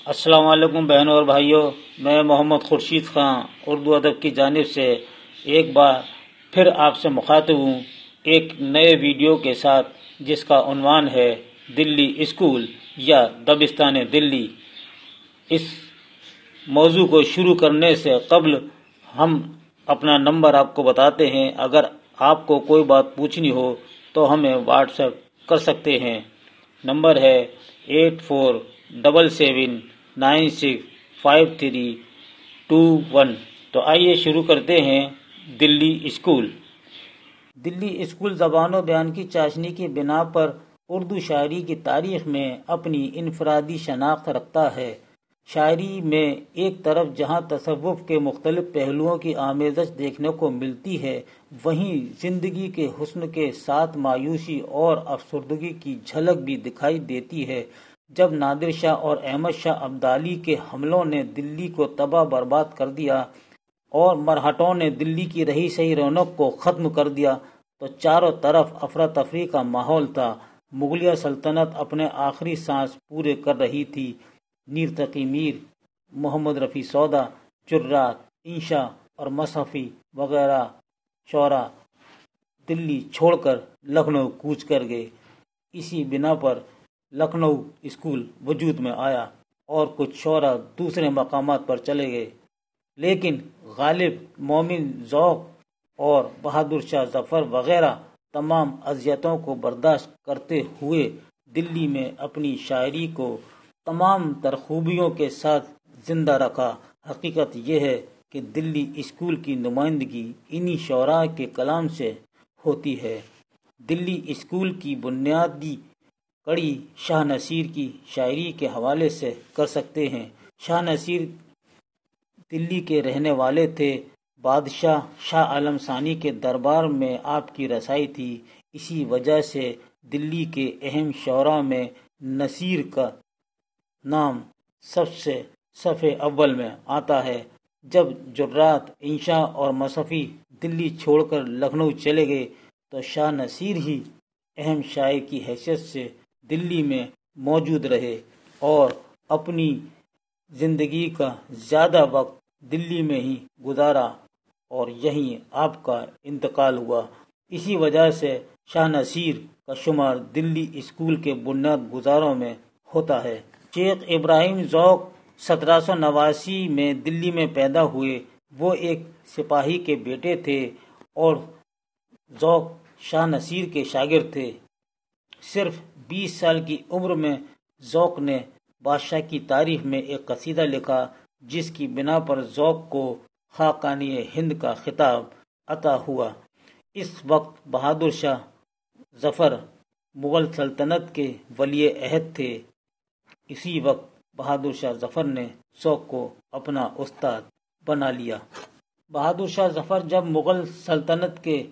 السلام علیکم بہنوں اور بھائیوں، میں محمد خورشید خان اردو ادب کی جانب سے ایک بار پھر آپ سے مخاطب ہوں ایک نئے ویڈیو کے ساتھ، جس کا عنوان ہے دلی اسکول یا دبستان دلی۔ اس موضوع کو شروع کرنے سے قبل ہم اپنا نمبر آپ کو بتاتے ہیں۔ اگر آپ کو کوئی بات پوچھنی ہو تو ہمیں واٹس ایپ کر سکتے ہیں۔ نمبر ہے 8477965321۔ تو آئیے شروع کرتے ہیں۔ دلی اسکول۔ دلی اسکول زبان و بیان کی چاشنی کی بنا پر اردو شاعری کی تاریخ میں اپنی انفرادی شناخت رکھتا ہے۔ شاعری میں ایک طرف جہاں تصوف کے مختلف پہلوؤں کی آمیزش دیکھنے کو ملتی ہے، وہیں زندگی کے حسن کے ساتھ مایوسی اور افسردگی کی جھلک بھی دکھائی دیتی ہے۔ جب نادر شاہ اور احمد شاہ ابدالی کے حملوں نے دلی کو تباہ برباد کر دیا اور مرہٹوں نے دلی کی رہی سہی رونق کو ختم کر دیا تو چاروں طرف افراتفری کا ماحول تھا۔ مغلیہ سلطنت اپنے آخری سانس پورے کر رہی تھی۔ میر تقی میر، محمد رفیع سودا، جرات، انشا اور مصحفی وغیرہ شعراء دلی چھوڑ کر لکھنؤ کوچ کر گئے۔ اسی بنا پر لکھنؤ اسکول وجود میں آیا اور کچھ شعراء دوسرے مقامات پر چلے گئے، لیکن غالب، مومن ذوق اور بہادر شاہ ظفر وغیرہ تمام اذیتوں کو برداشت کرتے ہوئے دلی میں اپنی شاعری کو تمام ترخوبیوں کے ساتھ زندہ رکھا۔ حقیقت یہ ہے کہ دلی اسکول کی نمائندگی انہی شعراء کے کلام سے ہوتی ہے۔ دلی اسکول کی بنیادی کڑی شاہ نصیر کی شاعری کے حوالے سے کر سکتے ہیں۔ شاہ نصیر دلی کے رہنے والے تھے۔ بادشاہ شاہ عالم ثانی کے دربار میں آپ کی رسائی تھی۔ اسی وجہ سے دلی کے اہم شعراء میں نصیر کا نام سب سے صفحے اول میں آتا ہے۔ جب جرات، انشا اور مصحفی دلی چھوڑ کر لکھنؤ چلے گئے تو شاہ نصیر ہی اہم شاعر کی حیثیت سے دلی میں موجود رہے اور اپنی زندگی کا زیادہ وقت دلی میں ہی گزارا اور یہیں آپ کا انتقال ہوا۔ اسی وجہ سے شاہ نصیر کا شمار دلی اسکول کے بنیاد گزاروں میں ہوتا ہے۔ شیخ ابراہیم ذوق 1789 میں دلی میں پیدا ہوئے۔ وہ ایک سپاہی کے بیٹے تھے اور ذوق شاہ نصیر کے شاگرد تھے۔ صرف 20 سال کی عمر میں ذوق نے بادشاہ کی تعریف میں ایک قصیدہ لکھا، جس کی بنا پر ذوق کو خاقانی ہند کا خطاب عطا ہوا۔ اس وقت بہادر شاہ ظفر مغل سلطنت کے ولی عہد تھے۔ اسی وقت بہادر شاہ ظفر نے ذوق کو اپنا استاد بنا لیا۔ بہادر شاہ ظفر جب مغل سلطنت کے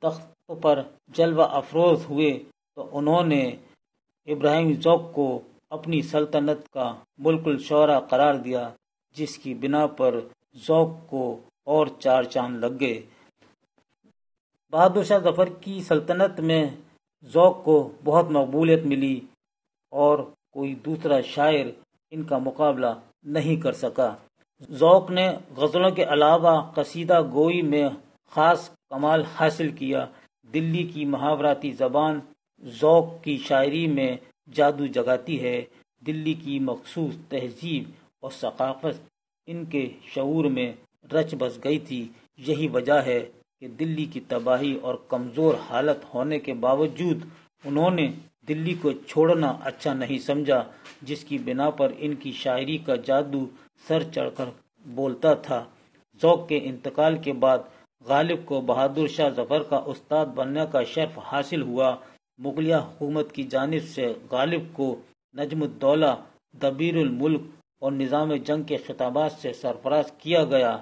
تخت پر جلوہ افروز ہوئے تو انہوں نے ابراہیم ذوق کو اپنی سلطنت کا ملک الشعراء قرار دیا، جس کی بنا پر ذوق کو اور چار چاند لگ گئے۔ بہادر شاہ ظفر کی سلطنت میں ذوق کو بہت مقبولیت ملی اور کوئی دوسرا شاعر ان کا مقابلہ نہیں کر سکا۔ ذوق نے غزلوں کے علاوہ قصیدہ گوئی میں خاص کمال حاصل کیا۔ دلی کی محاوراتی زبان ذوق کی شاعری میں جادو جگاتی ہے۔ دلی کی مخصوص تہذیب اور ثقافت ان کے شعور میں رچ بس گئی تھی۔ یہی وجہ ہے کہ دلی کی تباہی اور کمزور حالت ہونے کے باوجود انہوں نے دلی کو چھوڑنا اچھا نہیں سمجھا، جس کی بنا پر ان کی شاعری کا جادو سر چڑھ کر بولتا تھا۔ ذوق کے انتقال کے بعد غالب کو بہادر شاہ ظفر کا استاد بننے کا شرف حاصل ہوا۔ مغلیہ حکومت کی جانب سے غالب کو نجم الدولہ، دبیر الملک اور نظام جنگ کے خطابات سے سرفراز کیا گیا۔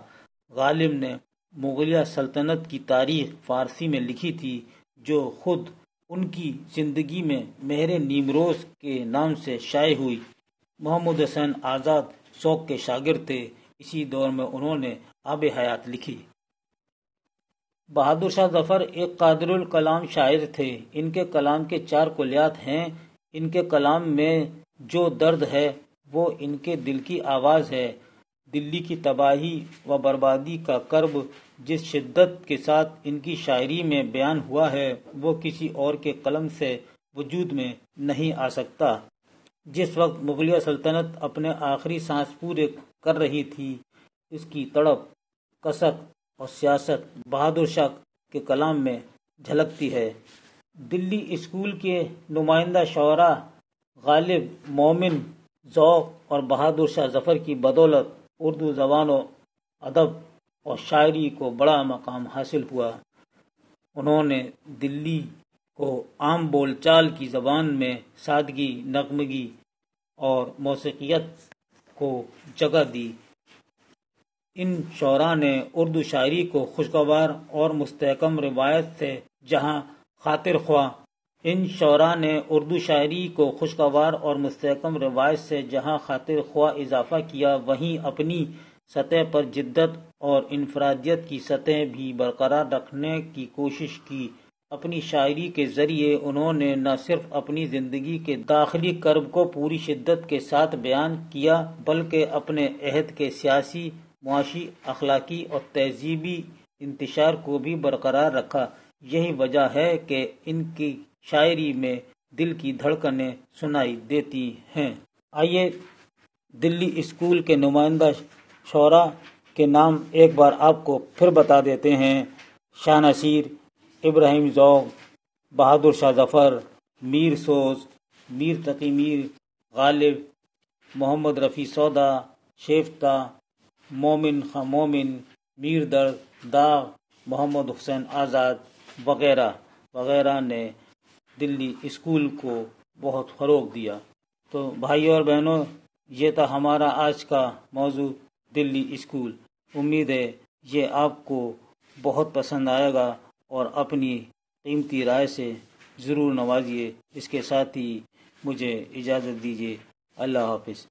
غالب نے مغلیہ سلطنت کی تاریخ فارسی میں لکھی تھی، جو خود ان کی زندگی میں مہر نیمروز کے نام سے شائع ہوئی۔ محمد حسین آزاد ذوق کے شاگرد تھے۔ اسی دور میں انہوں نے آب حیات لکھی۔ بہادر شاہ ظفر ایک قادر الکلام شاعر تھے۔ ان کے کلام کے 4 کلیات ہیں۔ ان کے کلام میں جو درد ہے وہ ان کے دل کی آواز ہے۔ دلی کی تباہی و بربادی کا کرب جس شدت کے ساتھ ان کی شاعری میں بیان ہوا ہے وہ کسی اور کے قلم سے وجود میں نہیں آ سکتا۔ جس وقت مغلیہ سلطنت اپنے آخری سانس پورے کر رہی تھی، اس کی تڑپ، کسک اور سیاست بہادر شاہ کے کلام میں جھلکتی ہے۔ دلی اسکول کے نمائندہ شعراء غالب، مومن، ذوق اور بہادر شاہ ظفر کی بدولت اردو زبان و ادب اور شاعری کو بڑا مقام حاصل ہوا۔ انہوں نے دلی کو عام بول چال کی زبان میں سادگی، نغمگی اور موسیقیت کو جگہ دی۔ ان شعراء نے اردو شاعری کو خوشگوار اور مستحکم روایت سے جہاں خاطر خواہ اضافہ کیا، وہیں اپنی سطح پر جدت اور انفرادیت کی سطح بھی برقرار رکھنے کی کوشش کی۔ اپنی شاعری کے ذریعے انہوں نے نہ صرف اپنی زندگی کے داخلی کرب کو پوری شدت کے ساتھ بیان کیا بلکہ اپنے عہد کے سیاسی، معاشی، اخلاقی اور تہذیبی انتشار کو بھی برقرار رکھا۔ یہی وجہ ہے کہ ان کی شاعری میں دل کی دھڑکنیں سنائی دیتی ہیں۔ آئیے دلی اسکول کے نمائندہ شعراء کے نام ایک بار آپ کو پھر بتا دیتے ہیں۔ شاہ نصیر، ابراہیم ذوق، بہادر شاہ ظفر، میر سوز، میر تقی میر غالب، محمد رفیع سودا، شیفتہ، مومن خاں مومن، میر درد، داغ، محمد حسین آزاد وغیرہ وغیرہ نے دلی اسکول کو بہت فروغ دیا۔ تو بھائیوں اور بہنوں، یہ تھا ہمارا آج کا موضوع دلی اسکول۔ امید ہے یہ آپ کو بہت پسند آئے گا اور اپنی قیمتی رائے سے ضرور نوازیے۔ اس کے ساتھ ہی مجھے اجازت دیجیے۔ اللہ حافظ۔